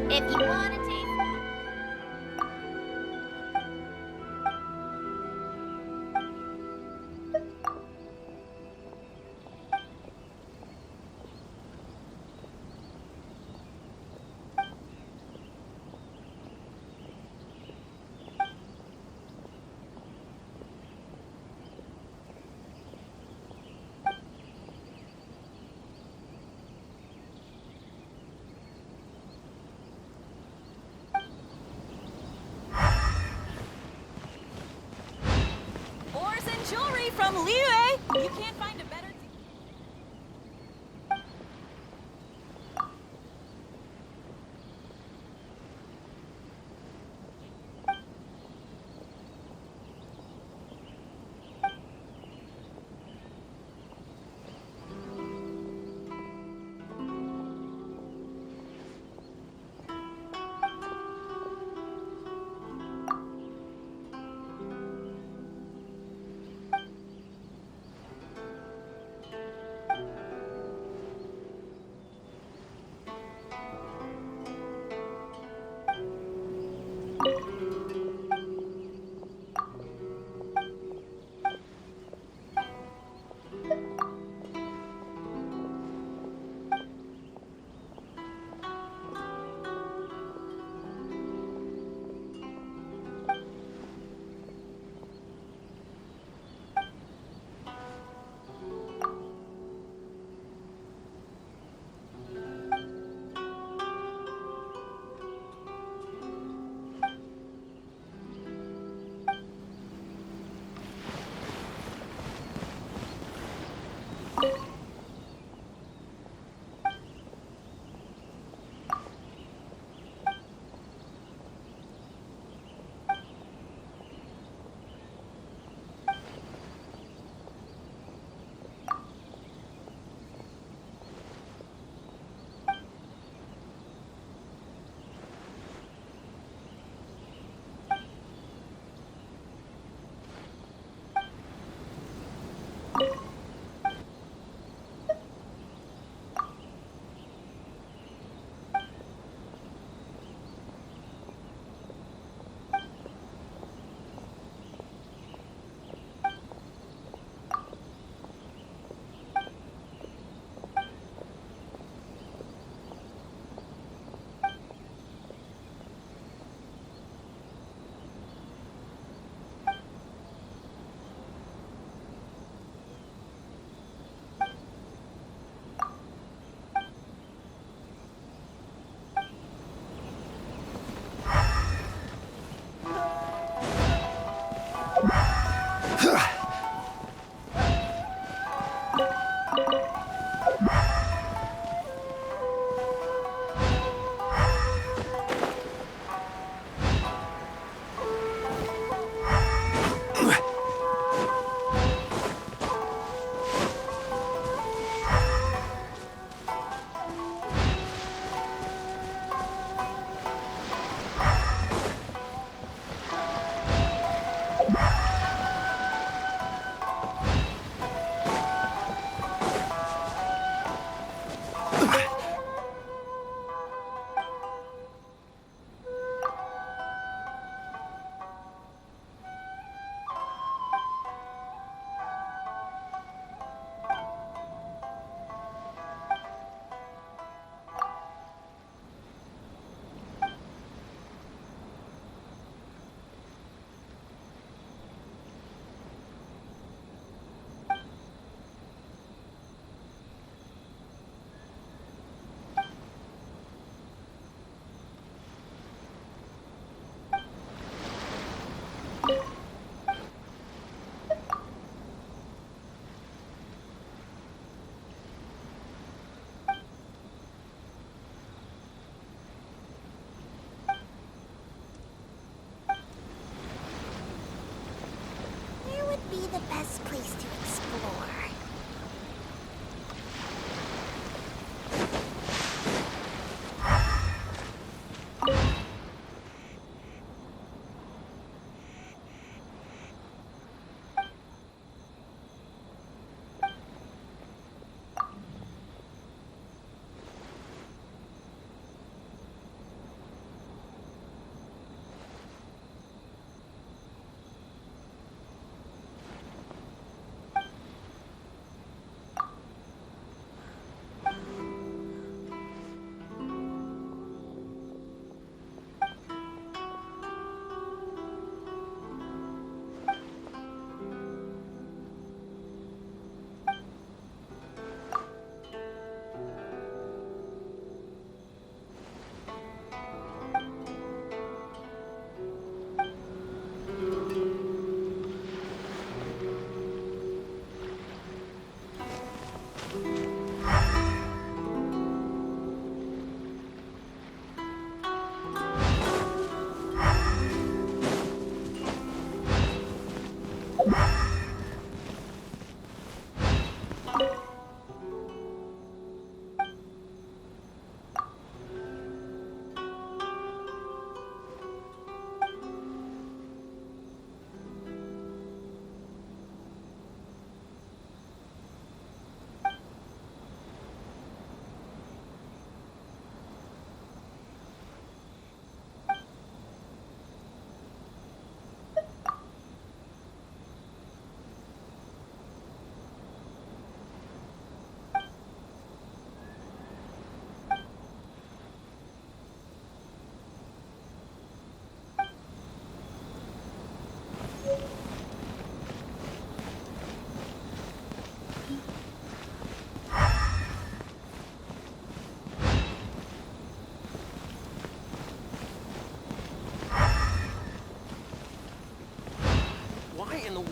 If you want to taste. Jewelry from Liu. You can't find a better.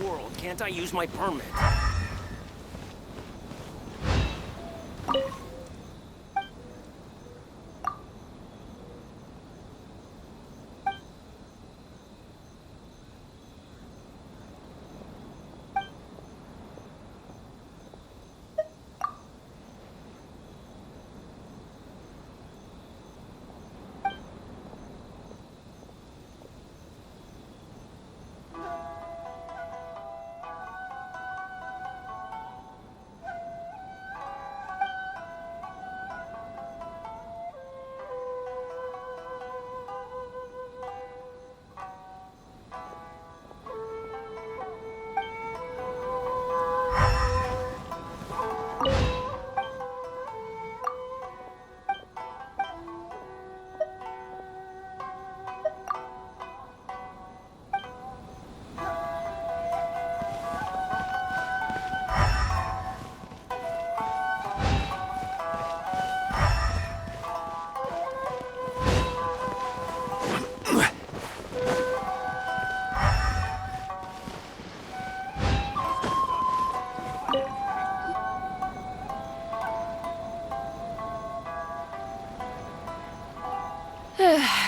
world can't I use my permit?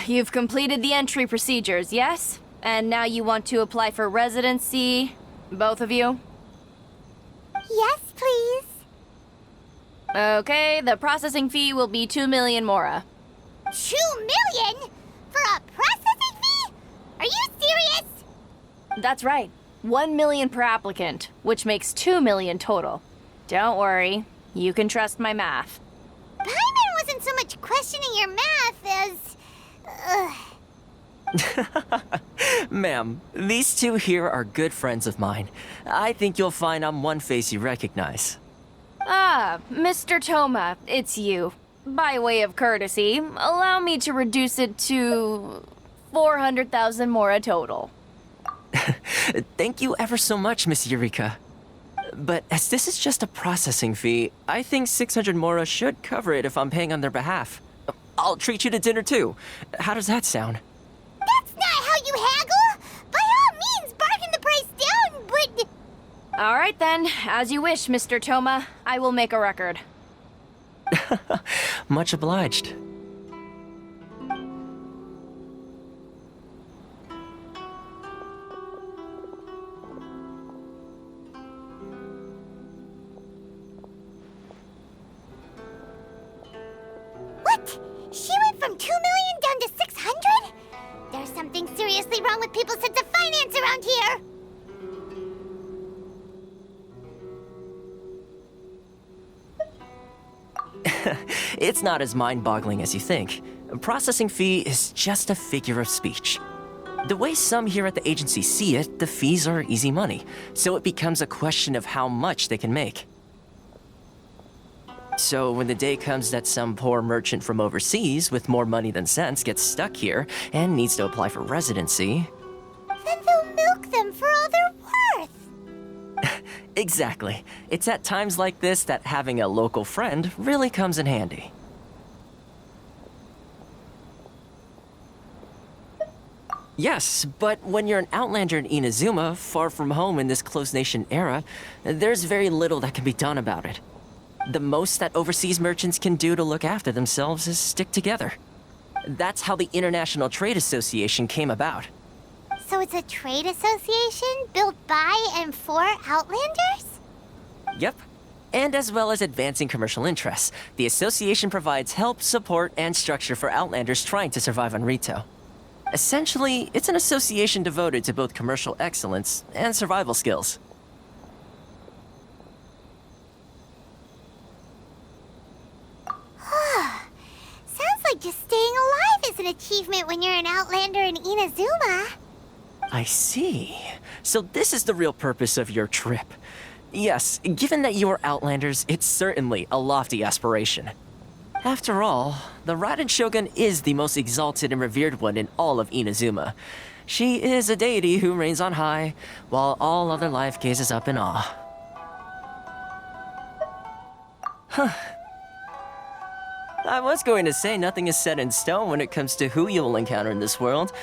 You've completed the entry procedures, yes? And now you want to apply for residency, both of you? Yes, please. Okay, the processing fee will be 2 million mora. 2 million? For a processing fee? Are you serious? That's right. 1 million per applicant, which makes 2 million total. Don't worry, you can trust my math. Paimon wasn't so much questioning your math as... Ma'am, these two here are good friends of mine. I think you'll find I'm one face you recognize. Ah, Mr. Toma, it's you. By way of courtesy, allow me to reduce it to 400,000 mora total. Thank you ever so much, Miss Eureka. But as this is just a processing fee, I think 600 mora should cover it if I'm paying on their behalf. I'll treat you to dinner too. How does that sound? That's not how you haggle! By all means, bargain the price down, but... All right then, as you wish, Mr. Toma. I will make a record. Much obliged. What? She went from 2 million down to 600? There's something seriously wrong with people's sense of finance around here! It's not as mind-boggling as you think. A processing fee is just a figure of speech. The way some here at the agency see it, the fees are easy money, so it becomes a question of how much they can make. So when the day comes that some poor merchant from overseas with more money than sense gets stuck here and needs to apply for residency... Then they'll milk them for all they're worth! Exactly. It's at times like this that having a local friend really comes in handy. Yes, but when you're an outlander in Inazuma, far from home in this closed nation era, there's very little that can be done about it. The most that overseas merchants can do to look after themselves is stick together. That's how the International Trade Association came about. So it's a trade association built by and for Outlanders? Yep. And as well as advancing commercial interests, the association provides help, support, and structure for Outlanders trying to survive on Rito. Essentially, it's an association devoted to both commercial excellence and survival skills. Sounds like just staying alive is an achievement when you're an Outlander in Inazuma. I see. So this is the real purpose of your trip. Yes, given that you are Outlanders, it's certainly a lofty aspiration. After all, the Raiden Shogun is the most exalted and revered one in all of Inazuma. She is a deity who reigns on high, while all other life gazes up in awe. I was going to say nothing is set in stone when it comes to who you will encounter in this world.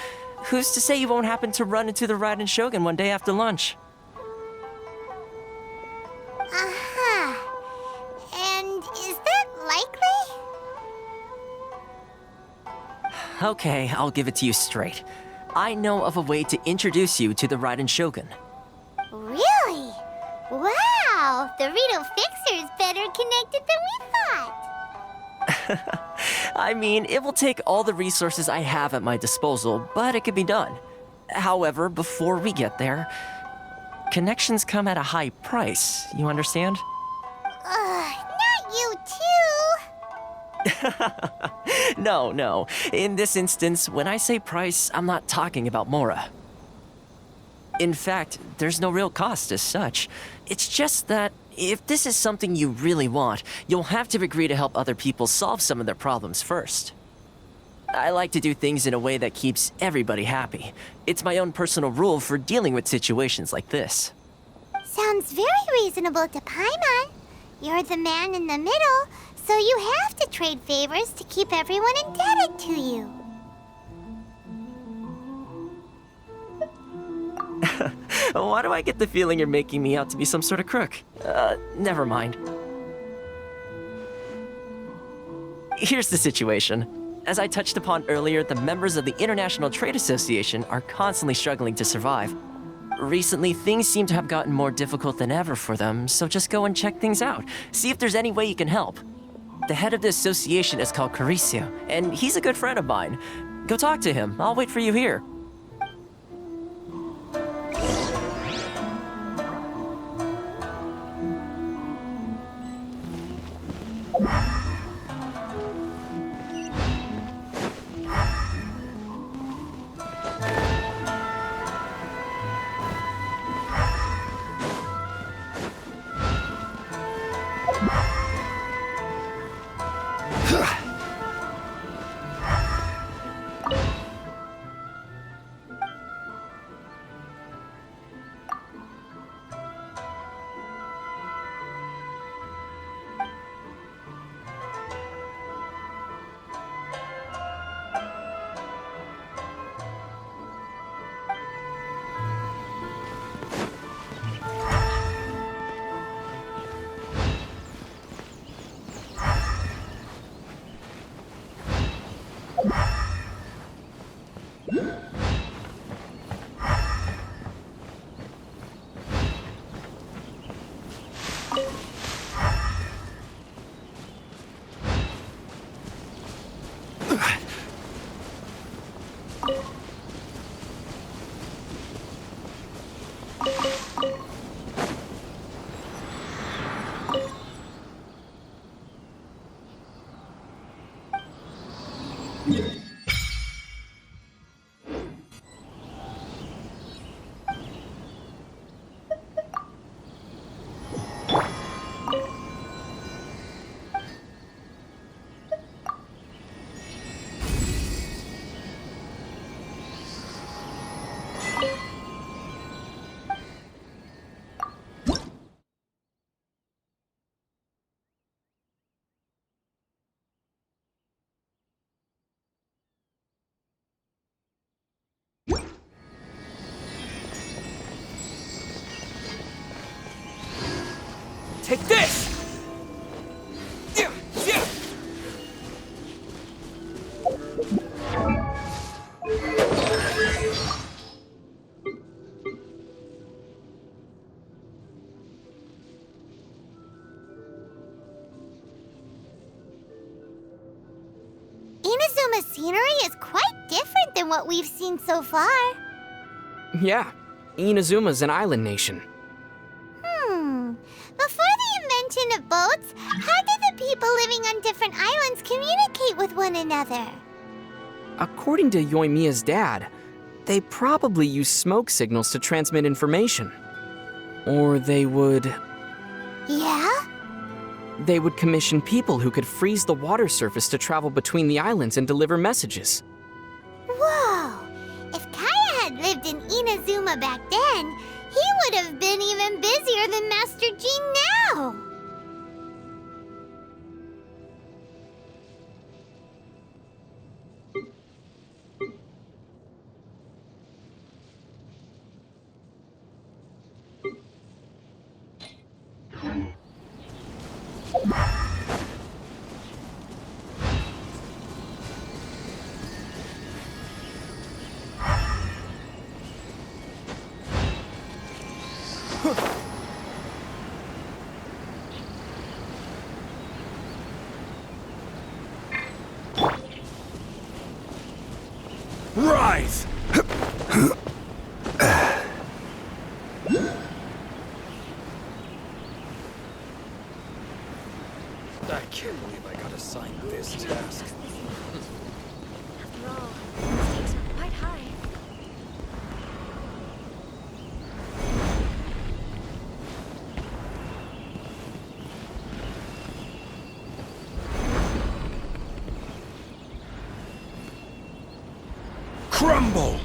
Who's to say you won't happen to run into the Raiden Shogun one day after lunch? Okay, I'll give it to you straight. I know of a way to introduce you to the Raiden Shogun. Really? Wow, the Rito Fixer is better connected than we thought. I mean, it will take all the resources I have at my disposal, but it can be done. However, before we get there, connections come at a high price, you understand? Not you too. No. In this instance, when I say price, I'm not talking about Mora. In fact, there's no real cost as such. It's just that if this is something you really want, you'll have to agree to help other people solve some of their problems first. I like to do things in a way that keeps everybody happy. It's my own personal rule for dealing with situations like this. Sounds very reasonable to Paimon. You're the man in the middle, so you have to trade favors to keep everyone indebted to you. Why do I get the feeling you're making me out to be some sort of crook? Never mind. Here's the situation. As I touched upon earlier, the members of the International Trade Association are constantly struggling to survive. Recently, things seem to have gotten more difficult than ever for them, so just go and check things out. See if there's any way you can help. The head of the association is called Caricio, and he's a good friend of mine. Go talk to him. I'll wait for you here. Take this! Inazuma's scenery is quite different than what we've seen so far. Yeah, Inazuma's an island nation. Before the invention of boats, how did the people living on different islands communicate with one another? According to Yoimiya's dad, they probably use smoke signals to transmit information. Or they would Yeah? commission people who could freeze the water surface to travel between the islands and deliver messages. Whoa! If Kaya had lived in Inazuma back then, he would have been even busier than Master Jean now! Rise! I can't believe I got assigned this task. After all, the stakes are quite high. Crumble!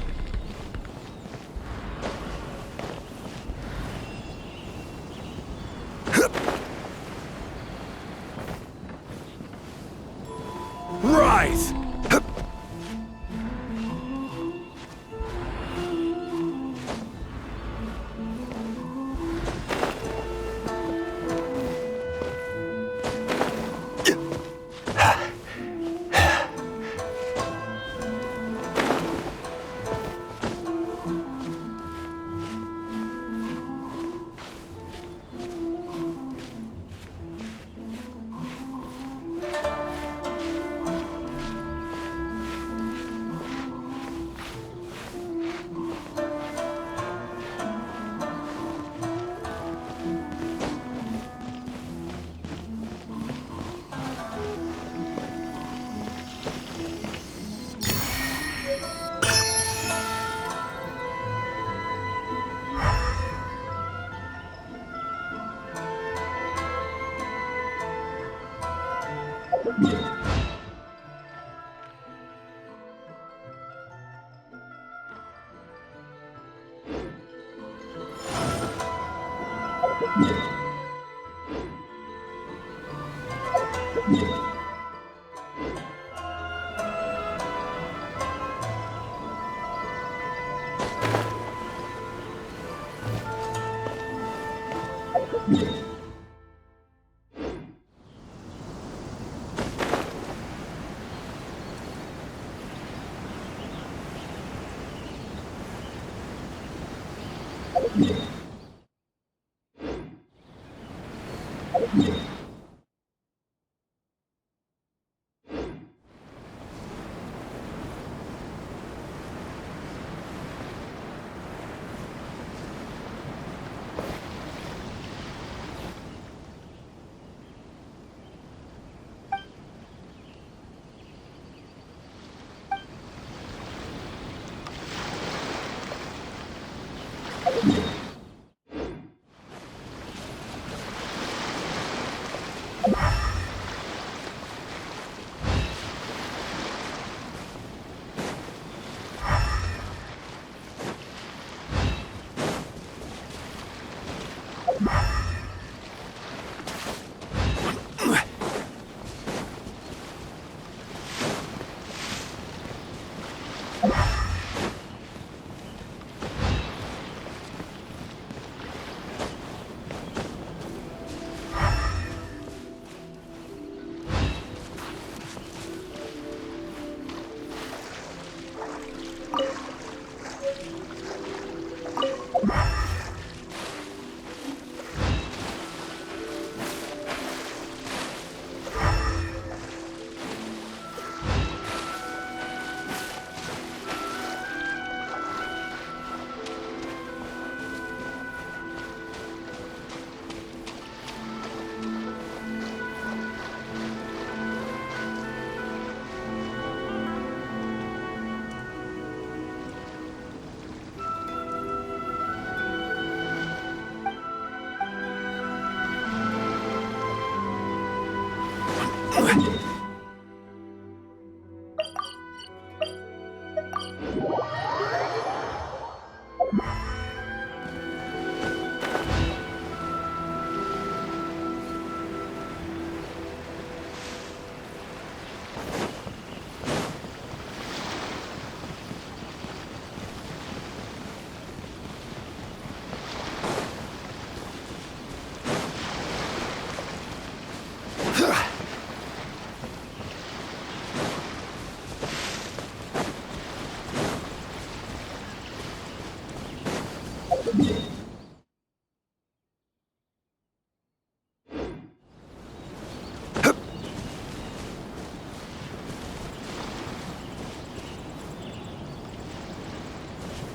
Rise!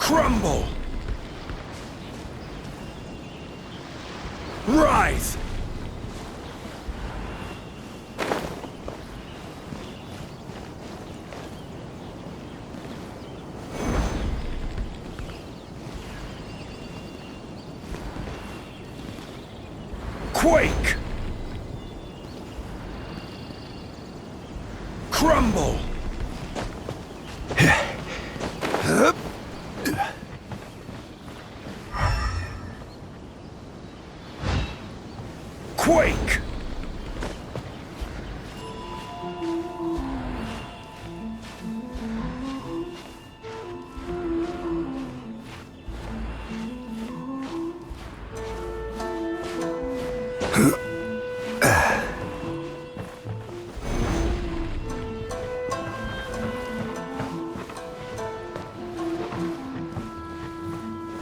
Crumble! Rise! Quake! Crumble! Quake!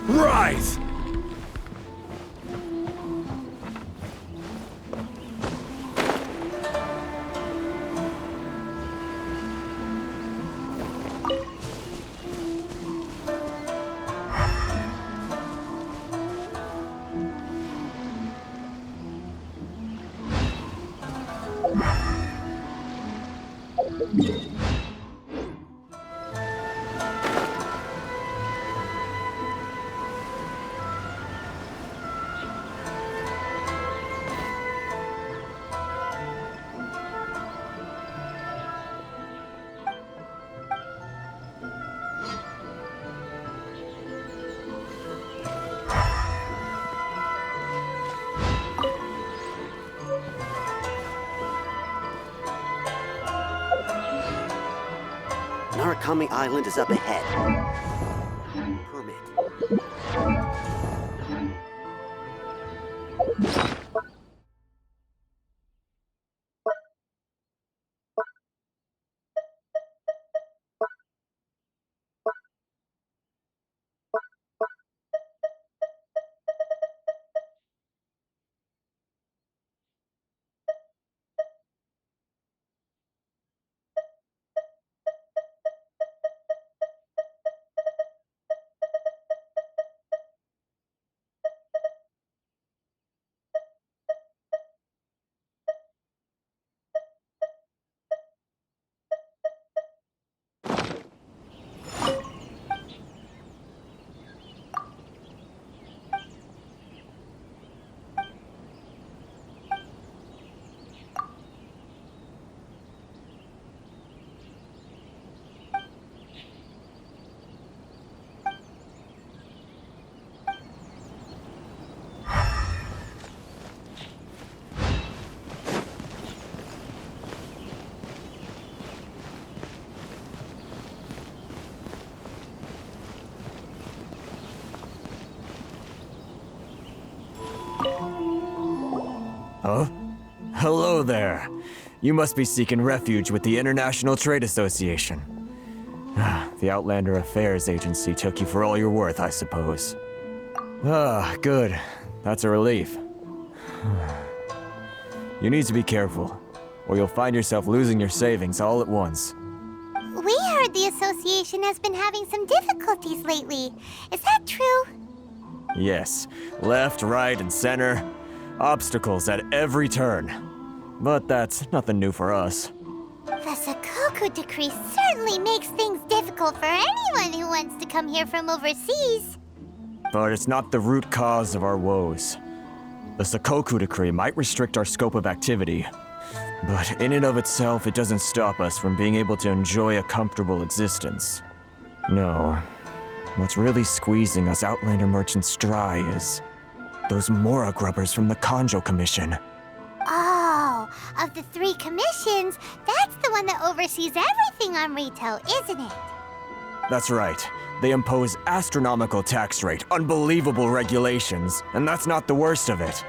Rise! Narukami Island is up ahead. Permit. Huh? Hello there. You must be seeking refuge with the International Trade Association. The Outlander Affairs Agency took you for all you're worth, I suppose. Ah, good. That's a relief. You need to be careful, or you'll find yourself losing your savings all at once. We heard the association has been having some difficulties lately. Is that true? Yes, left, right, and center. Obstacles at every turn. But that's nothing new for us. The Sakoku decree certainly makes things difficult for anyone who wants to come here from overseas. But it's not the root cause of our woes. The Sakoku decree might restrict our scope of activity, but in and of itself, it doesn't stop us from being able to enjoy a comfortable existence. No. What's really squeezing us Outlander merchants dry is those Mora grubbers from the Kanjo Commission. Oh, of the 3 commissions, that's the one that oversees everything on Rito, isn't it? That's right. They impose astronomical tax rate, unbelievable regulations, and that's not the worst of it.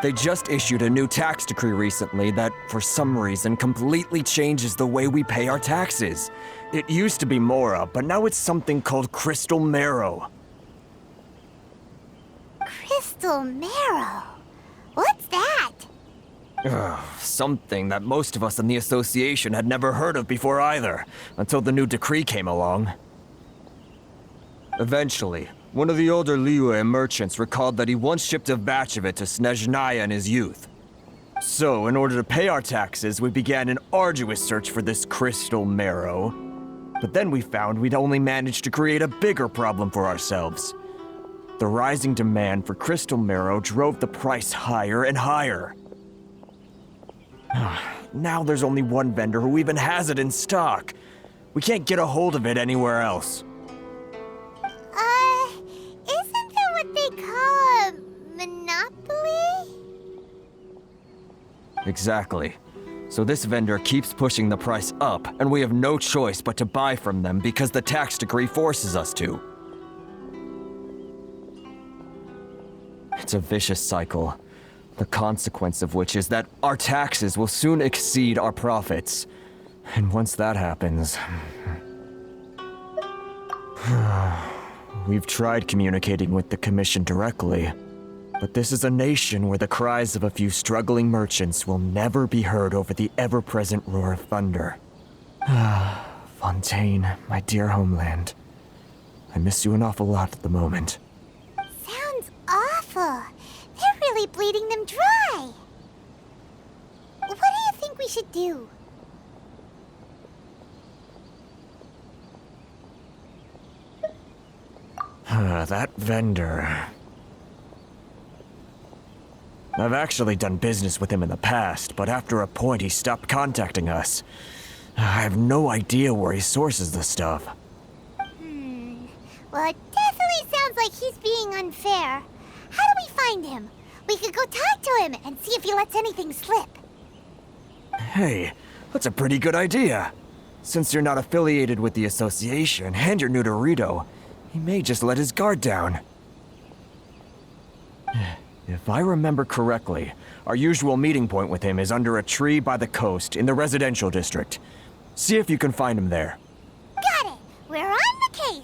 They just issued a new tax decree recently that, for some reason, completely changes the way we pay our taxes. It used to be Mora, but now it's something called Crystal Marrow. Crystal Marrow? What's that? Something that most of us in the association had never heard of before either, until the new decree came along. Eventually, one of the older Liyue merchants recalled that he once shipped a batch of it to Snezhnaya in his youth. So, in order to pay our taxes, we began an arduous search for this crystal marrow. But then we found we'd only managed to create a bigger problem for ourselves. The rising demand for crystal marrow drove the price higher and higher. Now there's only one vendor who even has it in stock. We can't get a hold of it anywhere else. Isn't that what they call a monopoly? Exactly. So this vendor keeps pushing the price up, and we have no choice but to buy from them because the tax decree forces us to. It's a vicious cycle, the consequence of which is that our taxes will soon exceed our profits. And once that happens... We've tried communicating with the Commission directly, but this is a nation where the cries of a few struggling merchants will never be heard over the ever-present roar of thunder. Fontaine, my dear homeland. I miss you an awful lot at the moment. Sounds awful. They're really bleeding them dry. What do you think we should do? That vendor... I've actually done business with him in the past, but after a point he stopped contacting us. I have no idea where he sources the stuff. Well, it definitely sounds like he's being unfair. How do we find him? We could go talk to him and see if he lets anything slip. Hey, that's a pretty good idea. Since you're not affiliated with the association and you're new to Rito, he may just let his guard down. If I remember correctly, our usual meeting point with him is under a tree by the coast in the residential district. See if you can find him there. Got it! We're on the case!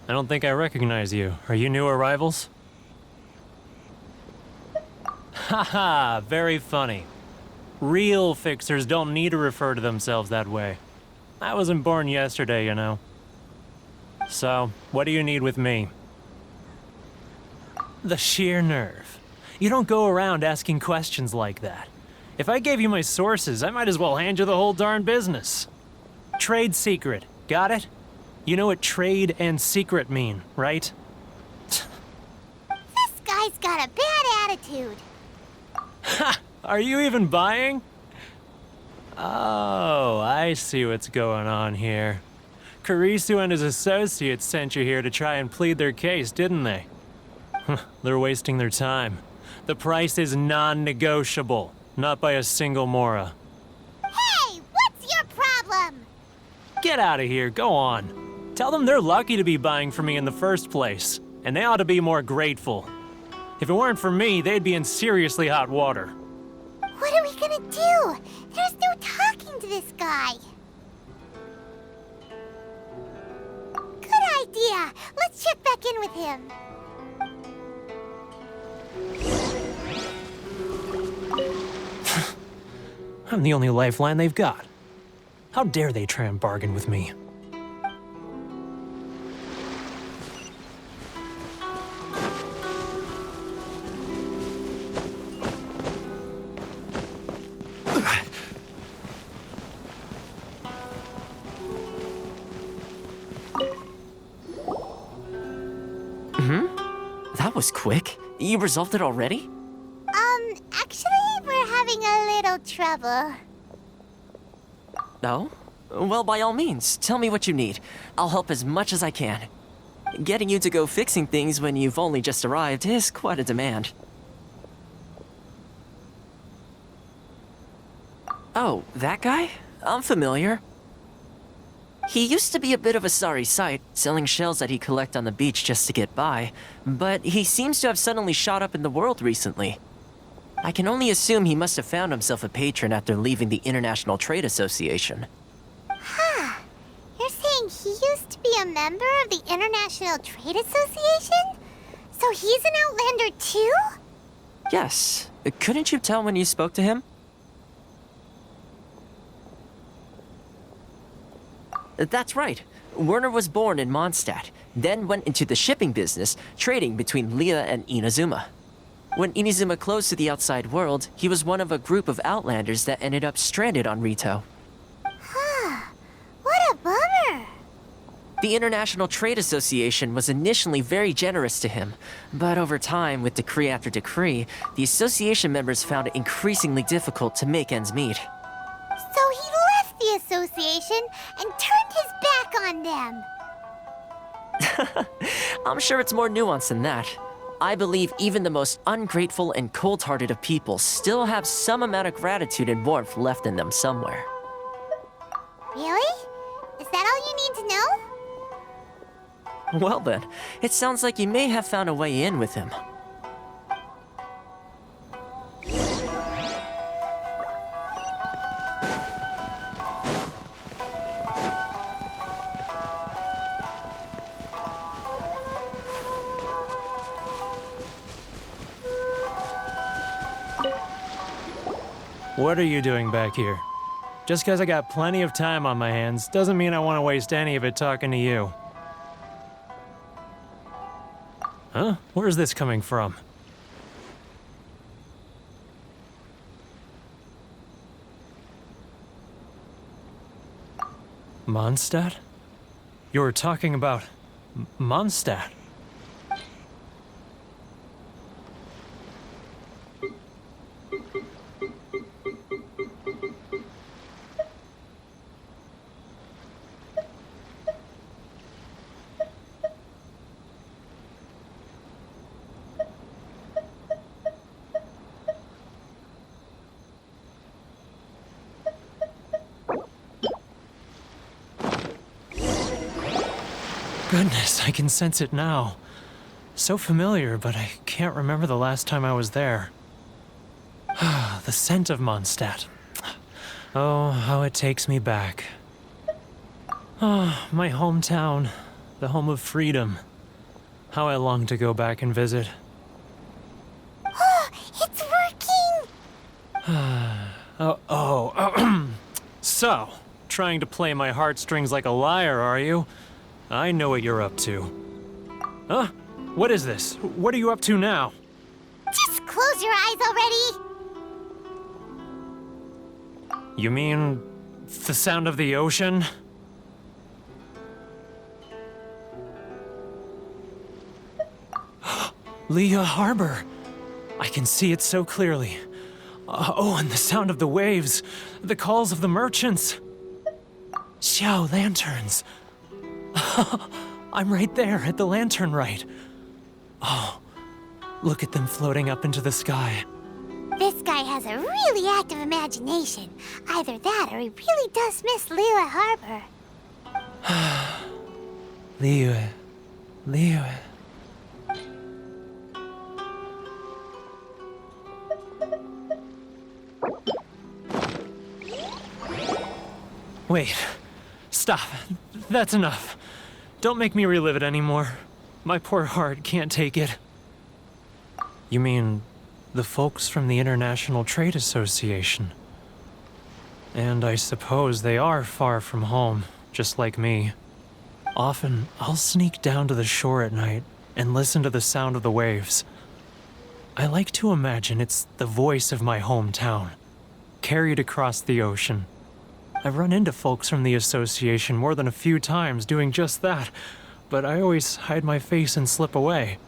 I don't think I recognize you. Are you new arrivals? Haha, very funny. Real fixers don't need to refer to themselves that way. I wasn't born yesterday, you know. So, what do you need with me? The sheer nerve. You don't go around asking questions like that. If I gave you my sources, I might as well hand you the whole darn business. Trade secret, got it? You know what trade and secret mean, right? This guy's got a bad attitude. Ha! Are you even buying? Oh, I see what's going on here. Kurisu and his associates sent you here to try and plead their case, didn't they? They're wasting their time. The price is non-negotiable, not by a single Mora. Hey, what's your problem? Get out of here, go on. Tell them they're lucky to be buying from me in the first place, and they ought to be more grateful. If it weren't for me, they'd be in seriously hot water. What are we gonna do? There's no talking to this guy. Good idea. Let's check back in with him. I'm the only lifeline they've got. How dare they try and bargain with me? that was quick. You resolved it already? Actually, we're having a little trouble. No? Well, by all means, tell me what you need. I'll help as much as I can. Getting you to go fixing things when you've only just arrived is quite a demand. Oh, that guy? I'm familiar. He used to be a bit of a sorry sight, selling shells that he collect on the beach just to get by, but he seems to have suddenly shot up in the world recently. I can only assume he must have found himself a patron after leaving the International Trade Association. Huh. You're saying he used to be a member of the International Trade Association? So he's an Outlander too? Yes. Couldn't you tell when you spoke to him? That's right. Werner was born in Mondstadt, then went into the shipping business, trading between Leah and Inazuma. When Inazuma closed to the outside world, he was one of a group of Outlanders that ended up stranded on Rito. What a bummer! The International Trade Association was initially very generous to him, but over time, with decree after decree, the association members found it increasingly difficult to make ends meet. So he left the association and turned his back on them. I'm sure it's more nuanced than that. I believe even the most ungrateful and cold-hearted of people still have some amount of gratitude and warmth left in them somewhere. Really? Is that all you need to know? Well then, it sounds like you may have found a way in with him. What are you doing back here? Just because I got plenty of time on my hands doesn't mean I want to waste any of it talking to you. Huh? Where's this coming from? Mondstadt? You were talking about Mondstadt. Goodness, I can sense it now. So familiar, but I can't remember the last time I was there. The scent of Mondstadt. Oh, how it takes me back. Oh, my hometown, the home of freedom. How I long to go back and visit. Oh, it's working! So, trying to play my heartstrings like a liar, are you? I know what you're up to. Huh? What is this? What are you up to now? Just close your eyes already! You mean the sound of the ocean? Leah Harbor. I can see it so clearly. Oh, and the sound of the waves. The calls of the merchants. Xiao lanterns. I'm right there at the lantern right. Oh, look at them floating up into the sky. This guy has a really active imagination. Either that or he really does miss Liyue Harbor. Liyue. Wait. Stop. That's enough. Don't make me relive it anymore. My poor heart can't take it. You mean the folks from the International Trade Association? And I suppose they are far from home, just like me. Often, I'll sneak down to the shore at night and listen to the sound of the waves. I like to imagine it's the voice of my hometown, carried across the ocean. I've run into folks from the association more than a few times doing just that, but I always hide my face and slip away.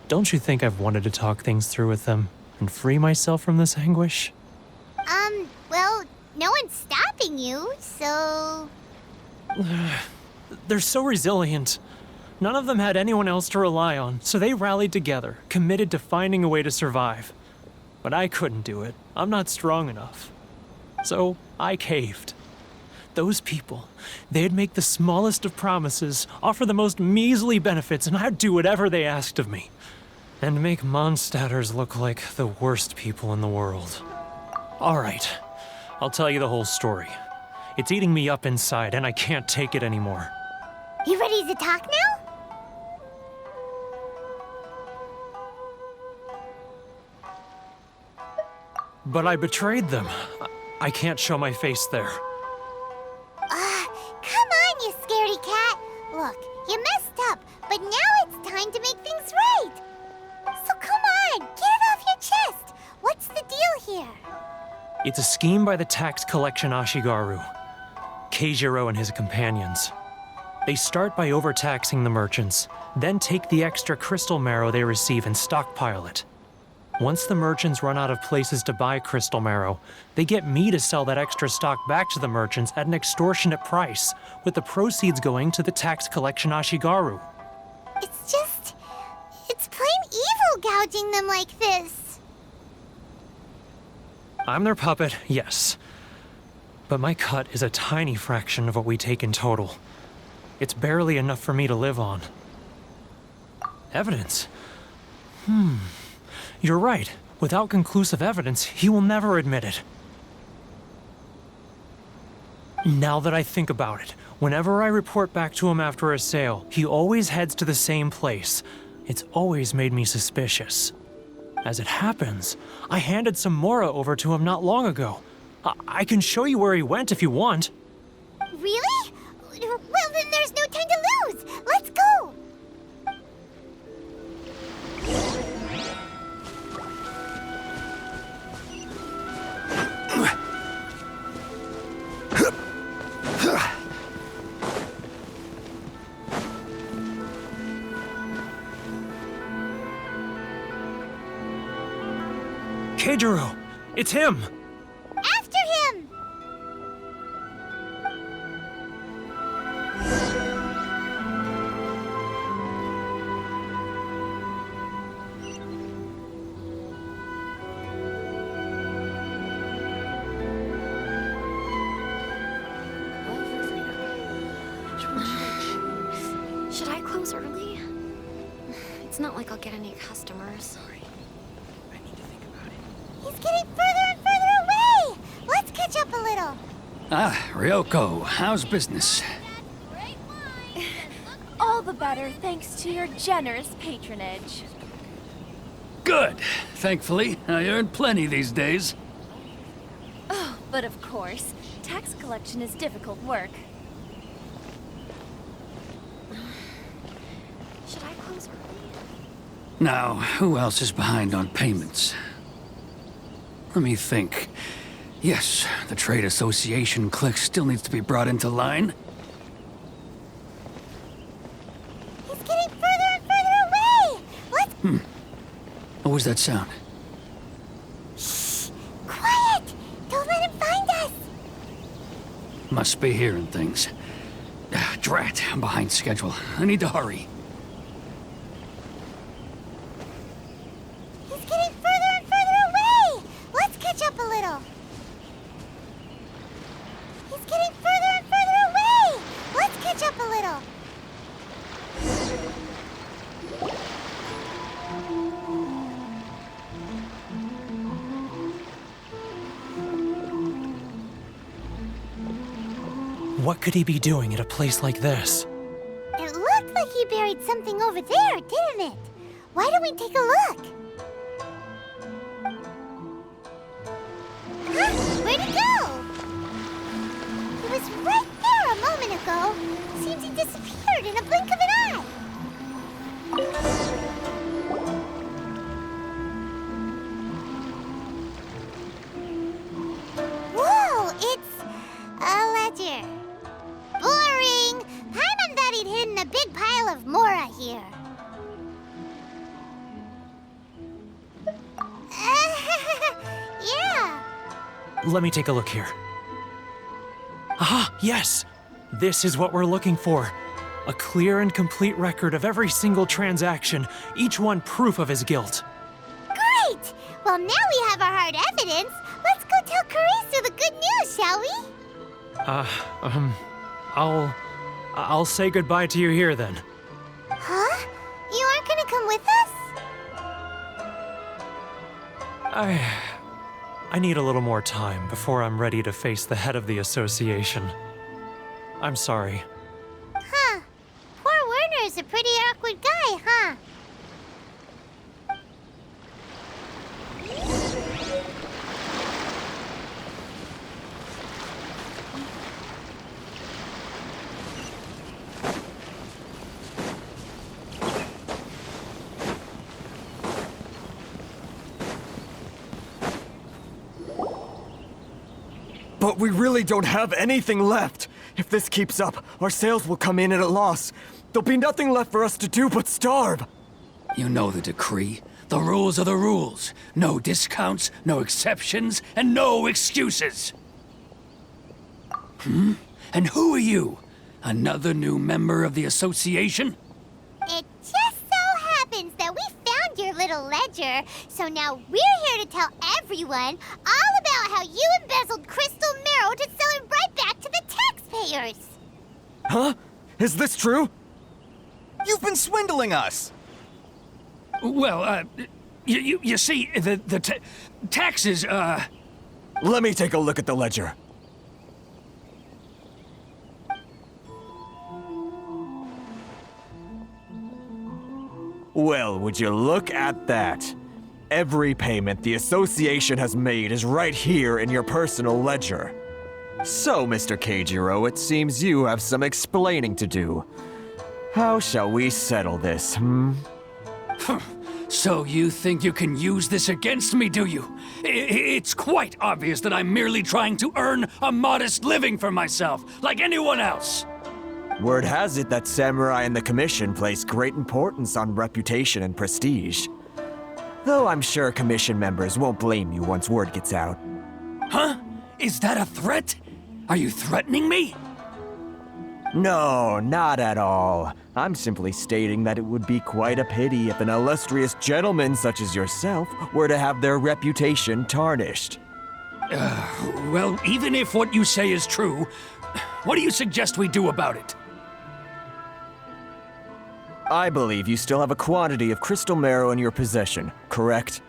Don't you think I've wanted to talk things through with them and free myself from this anguish? Well, no one's stopping you, so... They're so resilient. None of them had anyone else to rely on, so they rallied together, committed to finding a way to survive. But I couldn't do it. I'm not strong enough. So I caved. Those people, they'd make the smallest of promises, offer the most measly benefits, and I'd do whatever they asked of me. And make Mondstadters look like the worst people in the world. All right, I'll tell you the whole story. It's eating me up inside, and I can't take it anymore. You ready to talk now? But I betrayed them. I can't show my face there. Come on, you scaredy cat. Look, you messed up, but now it's time to make things right. So come on, get it off your chest. What's the deal here? It's a scheme by the tax collection Ashigaru, Keijiro and his companions. They start by overtaxing the merchants, then take the extra crystal marrow they receive and stockpile it. Once the merchants run out of places to buy crystal marrow, they get me to sell that extra stock back to the merchants at an extortionate price, with the proceeds going to the tax collection Ashigaru. It's plain evil gouging them like this. I'm their puppet, yes. But my cut is a tiny fraction of what we take in total. It's barely enough for me to live on. Evidence? You're right. Without conclusive evidence, he will never admit it. Now that I think about it, whenever I report back to him after a sale, he always heads to the same place. It's always made me suspicious. As it happens, I handed some Mora over to him not long ago. I can show you where he went if you want. Really? Well, then there's no time to lose. Let's go. Keijiro! It's him! After him! Should I close early? It's not like I'll get any customers. He's getting further and further away! Let's catch up a little. Ah, Ryoko, how's business? All the better thanks to your generous patronage. Good. Thankfully, I earn plenty these days. Oh, but of course, tax collection is difficult work. Should I close early? Now, who else is behind on payments? Let me think. Yes, the trade association clique still needs to be brought into line. He's getting further and further away! Let's... What was that sound? Shh! Quiet! Don't let him find us! Must be hearing things. Drat, I'm behind schedule. I need to hurry. He's getting further and further away! Let's catch up a little. He's getting further and further away! Let's catch up a little. What could he be doing at a place like this? It looked like he buried something over there, didn't it? Why don't we take a look? Huh? Where'd he go? He was right there a moment ago. Seems he disappeared in a blink of an eye. Whoa, it's a ledger. Boring! Paimon thought he'd hidden a big pile of Mora here. let me take a look here. Ah, yes! This is what we're looking for. A clear and complete record of every single transaction, each one proof of his guilt. Great! Well, now we have our hard evidence. Let's go tell Karisu the good news, shall we? I'll say goodbye to you here then. Huh? You aren't gonna come with us? I need a little more time before I'm ready to face the head of the association. I'm sorry. Huh. Poor Werner's a pretty awkward guy, huh? But we really don't have anything left. If this keeps up, our sales will come in at a loss. There'll be nothing left for us to do but starve. You know the decree. The rules are the rules. No discounts, no exceptions, and no excuses. And who are you? Another new member of the association? It just so happens that we found your little ledger, so now we're here to tell everyone all about how you embezzled crystal marrow to sell it right back to the taxpayers. Huh? Is this true? You've been swindling us! Well, you see, the taxes, Let me take a look at the ledger. Well, would you look at that? Every payment the association has made is right here in your personal ledger. So, Mr. Keijiro, it seems you have some explaining to do. How shall we settle this, So you think you can use this against me, do you? It's quite obvious that I'm merely trying to earn a modest living for myself, like anyone else. Word has it that Samurai and the Commission place great importance on reputation and prestige. Though I'm sure Commission members won't blame you once word gets out. Huh? Is that a threat? Are you threatening me? No, not at all. I'm simply stating that it would be quite a pity if an illustrious gentleman such as yourself were to have their reputation tarnished. Well, even if what you say is true, what do you suggest we do about it? I believe you still have a quantity of crystal marrow in your possession, correct?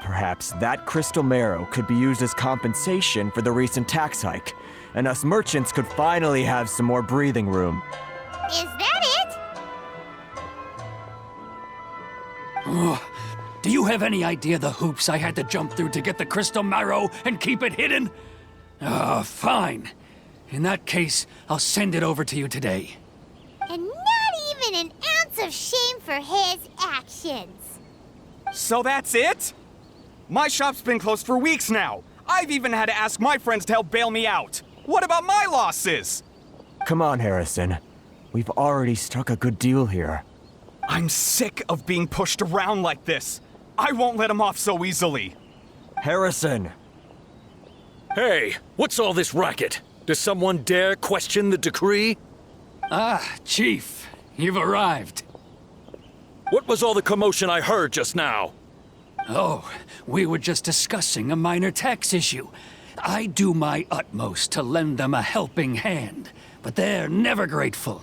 Perhaps that crystal marrow could be used as compensation for the recent tax hike, and us merchants could finally have some more breathing room. Is that it? Do you have any idea the hoops I had to jump through to get the crystal marrow and keep it hidden? Fine. In that case, I'll send it over to you today. And not even an ounce of shame for his actions. So that's it? My shop's been closed for weeks now. I've even had to ask my friends to help bail me out. What about my losses? Come on, Harrison. We've already struck a good deal here. I'm sick of being pushed around like this. I won't let him off so easily. Harrison! Hey, what's all this racket? Does someone dare question the decree? Chief, you've arrived. What was all the commotion I heard just now? Oh, we were just discussing a minor tax issue. I do my utmost to lend them a helping hand, but they're never grateful.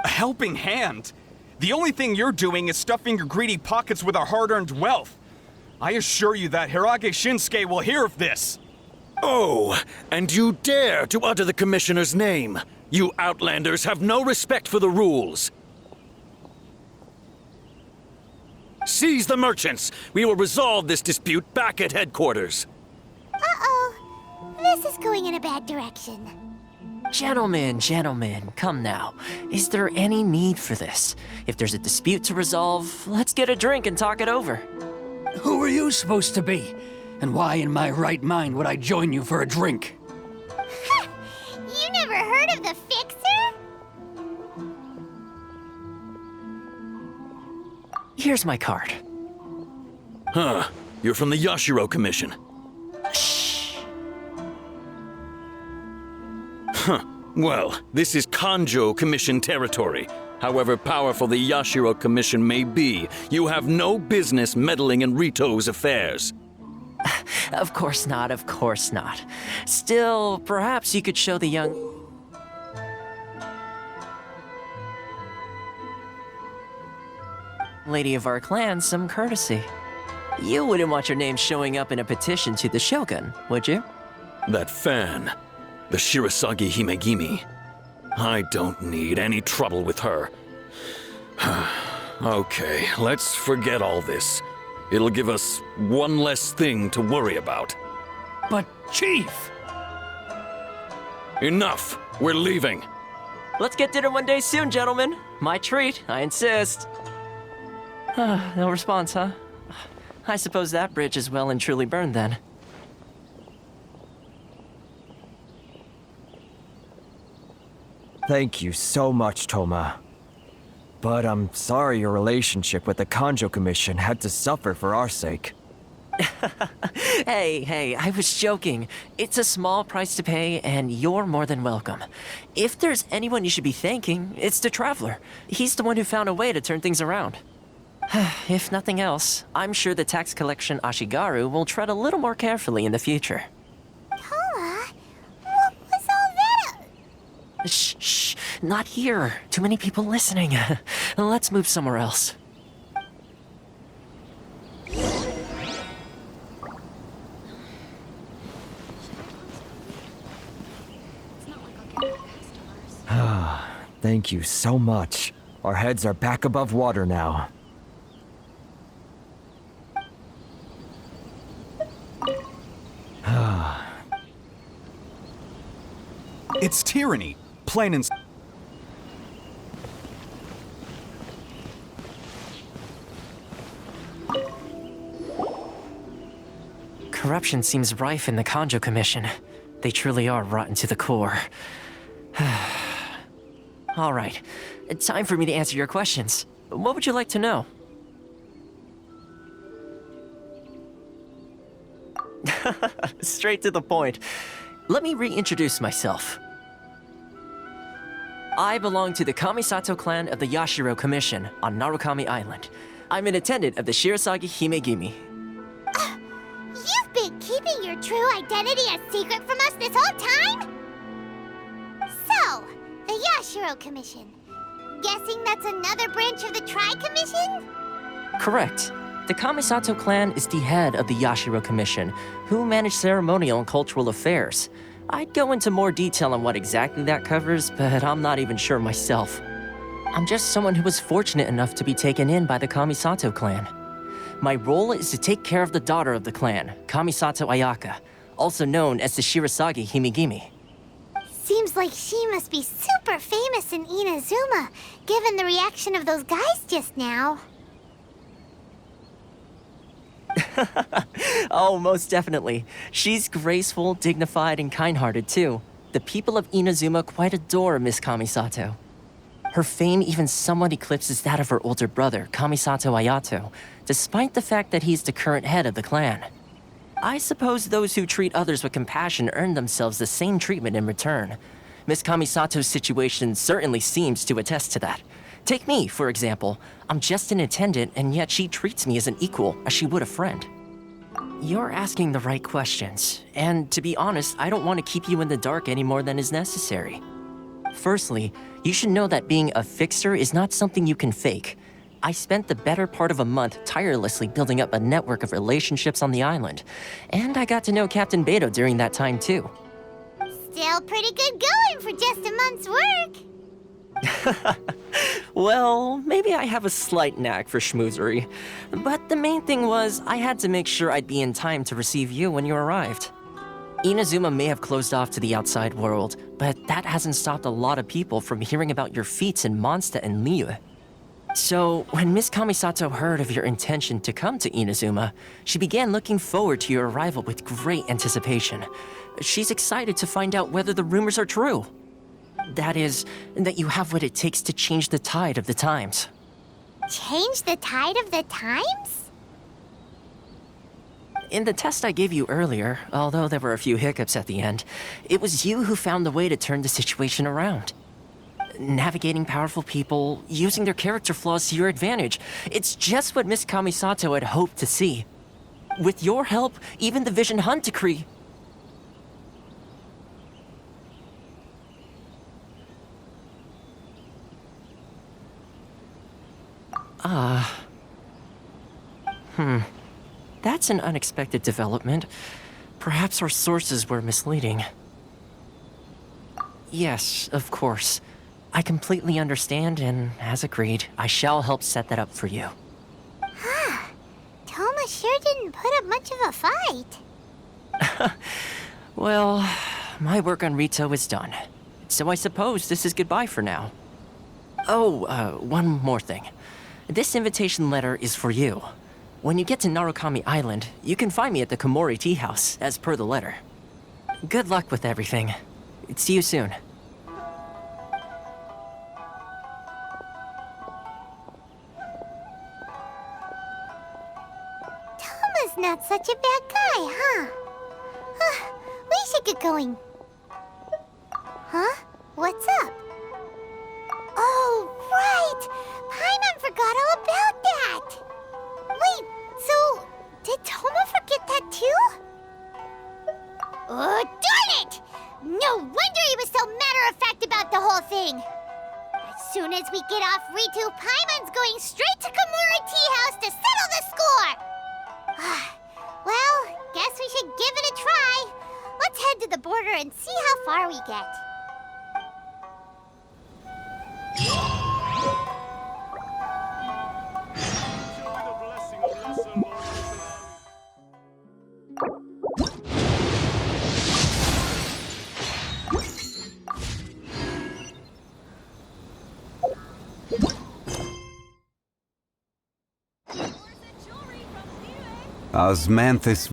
A helping hand? The only thing you're doing is stuffing your greedy pockets with our hard-earned wealth. I assure you that Hirage Shinsuke will hear of this. Oh, and you dare to utter the Commissioner's name. You Outlanders have no respect for the rules. Seize the merchants. We will resolve this dispute back at headquarters. Uh-oh. This is going in a bad direction. Gentlemen, come now. Is there any need for this? If there's a dispute to resolve, let's get a drink and talk it over. Who are you supposed to be? And why in my right mind would I join you for a drink? You never heard of the Fixer? Here's my card. Huh. You're from the Yashiro Commission. Shh. Well, this is Kanjo Commission territory. However powerful the Yashiro Commission may be, you have no business meddling in Rito's affairs. Of course not, of course not. Still, perhaps you could show the young... lady of our clan some courtesy. You wouldn't want your name showing up in a petition to the Shogun, would you? That fan, the Shirasagi Himegimi. I don't need any trouble with her. Okay, let's forget all this. It'll give us one less thing to worry about. But, Chief! Enough! We're leaving! Let's get dinner one day soon, gentlemen. My treat, I insist. No response, huh? I suppose that bridge is well and truly burned then. Thank you so much, Toma. But I'm sorry your relationship with the Kanjo Commission had to suffer for our sake. Hey, I was joking. It's a small price to pay, and you're more than welcome. If there's anyone you should be thanking, it's the Traveler. He's the one who found a way to turn things around. If nothing else, I'm sure the tax collection Ashigaru will tread a little more carefully in the future. Toma, what was all that? Shh, not here. Too many people listening. Let's move somewhere else. Thank you so much. Our heads are back above water now. It's tyranny, plain and... Corruption seems rife in the Kanjo Commission. They truly are rotten to the core. All right, time for me to answer your questions. What would you like to know? Straight to the point. Let me reintroduce myself. I belong to the Kamisato clan of the Yashiro Commission on Narukami Island. I'm an attendant of the Shirasagi Himegimi. You've been keeping your true identity a secret from us this whole time? So, the Yashiro Commission. Guessing that's another branch of the Tri-Commission? Correct. The Kamisato clan is the head of the Yashiro Commission, who manage ceremonial and cultural affairs. I'd go into more detail on what exactly that covers, but I'm not even sure myself. I'm just someone who was fortunate enough to be taken in by the Kamisato clan. My role is to take care of the daughter of the clan, Kamisato Ayaka, also known as the Shirasagi Himegimi. Seems like she must be super famous in Inazuma, given the reaction of those guys just now. Oh, most definitely. She's graceful, dignified, and kind-hearted, too. The people of Inazuma quite adore Miss Kamisato. Her fame even somewhat eclipses that of her older brother, Kamisato Ayato, despite the fact that he's the current head of the clan. I suppose those who treat others with compassion earn themselves the same treatment in return. Miss Kamisato's situation certainly seems to attest to that. Take me, for example. I'm just an attendant, and yet she treats me as an equal, as she would a friend. You're asking the right questions, and to be honest, I don't want to keep you in the dark any more than is necessary. Firstly, you should know that being a fixer is not something you can fake. I spent the better part of a month tirelessly building up a network of relationships on the island, and I got to know Captain Beto during that time too. Still pretty good going for just a month's work. Well, maybe I have a slight knack for schmoozery, but the main thing was I had to make sure I'd be in time to receive you when you arrived. Inazuma may have closed off to the outside world, but that hasn't stopped a lot of people from hearing about your feats in Mondstadt and Liyue. So, when Miss Kamisato heard of your intention to come to Inazuma, she began looking forward to your arrival with great anticipation. She's excited to find out whether the rumors are true. That is, that you have what it takes to change the tide of the times. Change the tide of the times? In the test I gave you earlier, although there were a few hiccups at the end, it was you who found the way to turn the situation around. Navigating powerful people, using their character flaws to your advantage. It's just what Miss Kamisato had hoped to see. With your help, even the Vision Hunt decree... That's an unexpected development. Perhaps our sources were misleading. Yes, of course. I completely understand, and as agreed, I shall help set that up for you. Toma sure didn't put up much of a fight. Well, my work on Rito is done. So I suppose this is goodbye for now. Oh, one more thing. This invitation letter is for you. When you get to Narukami Island, you can find me at the Komori Tea House, as per the letter. Good luck with everything. See you soon. Toma's not such a bad guy, huh? We should get going. Huh? What's up? Oh, right! Paimon forgot all about that! Wait, so did Toma forget that too? Oh, darn it! No wonder he was so matter-of-fact about the whole thing! As soon as we get off Ritu, Paimon's going straight to Komori Tea House to settle the score! Well, guess we should give it a try. Let's head to the border and see how far we get. Osmanthus